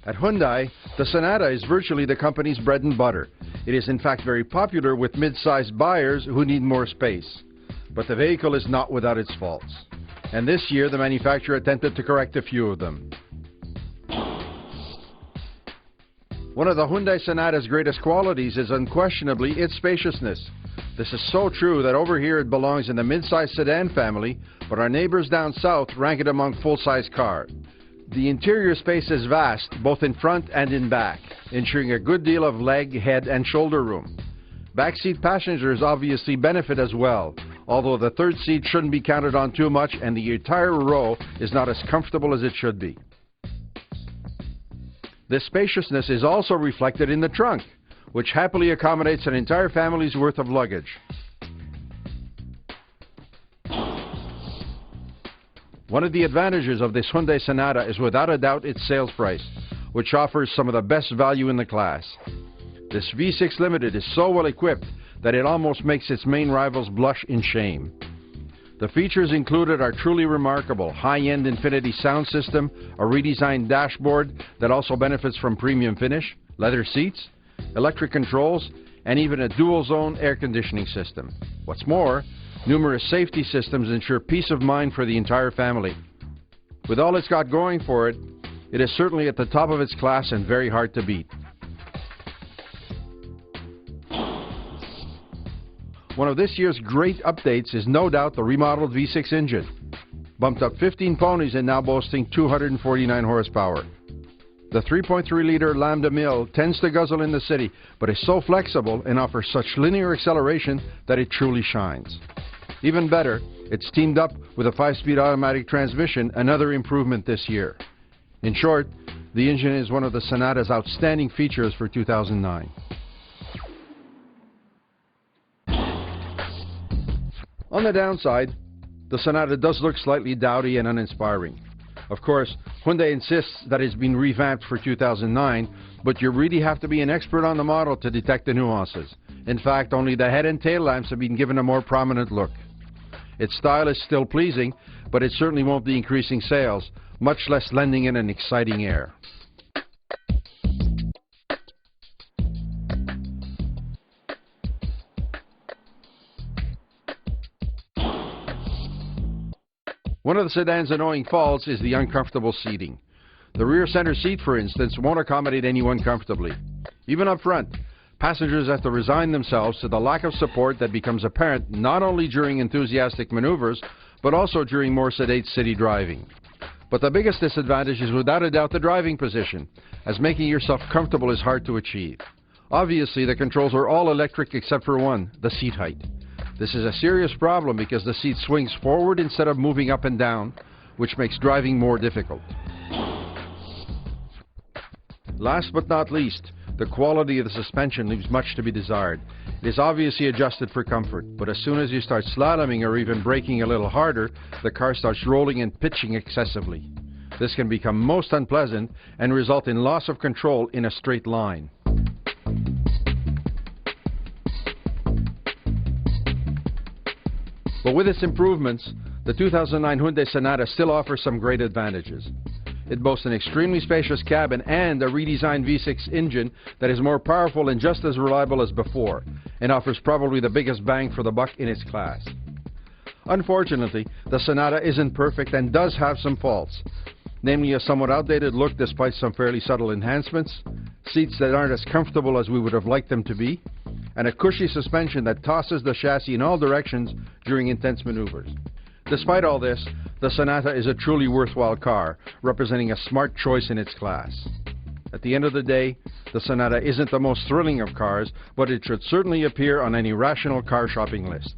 At Hyundai, the Sonata is virtually the company's bread and butter. It is in fact very popular with mid-sized buyers who need more space. But the vehicle is not without its faults. And this year, the manufacturer attempted to correct a few of them. One of the Hyundai Sonata's greatest qualities is unquestionably its spaciousness. This is so true that over here it belongs in the mid-size sedan family, but our neighbors down south rank it among full-size cars. The interior space is vast, both in front and in back, ensuring a good deal of leg, head, and shoulder room. Backseat passengers obviously benefit as well, although the third seat shouldn't be counted on too much and the entire row is not as comfortable as it should be. This spaciousness is also reflected in the trunk, which happily accommodates an entire family's worth of luggage. One of the advantages of this Hyundai Sonata is without a doubt its sales price, which offers some of the best value in the class. This V6 Limited is so well equipped that it almost makes its main rivals blush in shame. The features included are truly remarkable: high-end Infinity sound system, a redesigned dashboard that also benefits from premium finish, leather seats, electric controls, and even a dual-zone air conditioning system. What's more, numerous safety systems ensure peace of mind for the entire family. With all it's got going for it, it is certainly at the top of its class and very hard to beat. One of this year's great updates is no doubt the remodeled V6 engine. Bumped up 15 ponies and now boasting 249 horsepower. The 3.3-liter Lambda mill tends to guzzle in the city, but is so flexible and offers such linear acceleration that it truly shines. Even better, it's teamed up with a 5-speed automatic transmission, another improvement this year. In short, the engine is one of the Sonata's outstanding features for 2009. On the downside, the Sonata does look slightly dowdy and uninspiring. Of course, Hyundai insists that it's been revamped for 2009, but you really have to be an expert on the model to detect the nuances. In fact, only the head and tail lamps have been given a more prominent look. Its style is still pleasing, but it certainly won't be increasing sales, much less lending it an exciting air. One of the sedan's annoying faults is the uncomfortable seating. The rear center seat, for instance, won't accommodate anyone comfortably. Even up front, passengers have to resign themselves to the lack of support that becomes apparent not only during enthusiastic maneuvers, but also during more sedate city driving. But the biggest disadvantage is without a doubt the driving position, as making yourself comfortable is hard to achieve. Obviously, the controls are all electric except for one, the seat height. This is a serious problem because the seat swings forward instead of moving up and down, which makes driving more difficult. Last but not least, the quality of the suspension leaves much to be desired. It is obviously adjusted for comfort, but as soon as you start slaloming or even braking a little harder, the car starts rolling and pitching excessively. This can become most unpleasant and result in loss of control in a straight line. But with its improvements, the 2009 Hyundai Sonata still offers some great advantages. It boasts an extremely spacious cabin and a redesigned V6 engine that is more powerful and just as reliable as before, and offers probably the biggest bang for the buck in its class. Unfortunately, the Sonata isn't perfect and does have some faults, namely a somewhat outdated look despite some fairly subtle enhancements, seats that aren't as comfortable as we would have liked them to be, and a cushy suspension that tosses the chassis in all directions during intense maneuvers. Despite all this, the Sonata is a truly worthwhile car, representing a smart choice in its class. At the end of the day, the Sonata isn't the most thrilling of cars, but it should certainly appear on any rational car shopping list.